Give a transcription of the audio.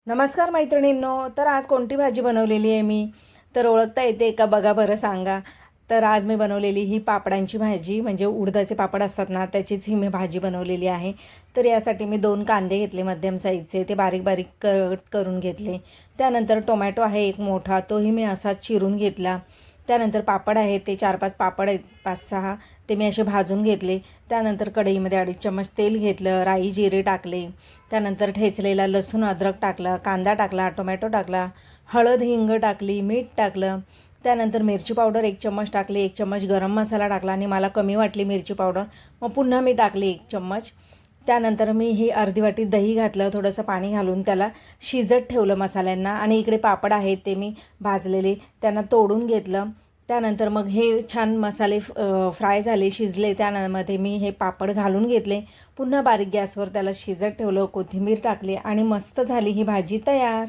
नमस्कार मैत्रिणींनो. तर आज कोणती भाजी बनवलेली आहे मी, तर ओळखता येते का बघा बरं सांगा. तर आज मी बनवलेली ही पापडांची भाजी, म्हणजे उडदाचे पापड असतात ना त्याचीच ही मी भाजी बनवलेली आहे. तर यासाठी मी 2 कांदे घेतले मध्यम साईजचे, ते बारीक बारीक कट करून घेतले. त्यानंतर टोमॅटो आहे एक मोठा, तोही मी असा चिरून घेतला. त्यानंतर पापड आहेत, ते 4-5 पापड आहेत, 5-6 ते मी असे भाजून घेतले. त्यानंतर कढईमध्ये 2.5 चम्मच तेल घेतलं, राई जिरे टाकले. त्यानंतर ठेचलेला लसूण अद्रक टाकला, कांदा टाकला, टोमॅटो टाकला, हळद हिंग टाकली, मीठ टाकलं. त्यानंतर मिरची पावडर 1 चम्मच टाकली, 1 चम्मच गरम मसाला टाकला आणि मला कमी वाटली मिरची पावडर, मग पुन्हा मी टाकली 1 चम्मच. त्यानंतर मी ही अर्धी वाटी दही घातलं, थोडंसं पाणी घालून त्याला शिजत ठेवलं मसाल्यांना. आणि इकडे पापड आहेत ते मी भाजलेले त्यांना तोडून घेतलं. त्यानंतर मग हे छान मसाले फ्राय झाले, शिजले. त्यामध्ये मी हे पापड घालून घेतले, पुन्हा बारीक गॅसवर त्याला शिजत ठेवलं, कोथिंबीर टाकली आणि मस्त झाली ही भाजी तयार.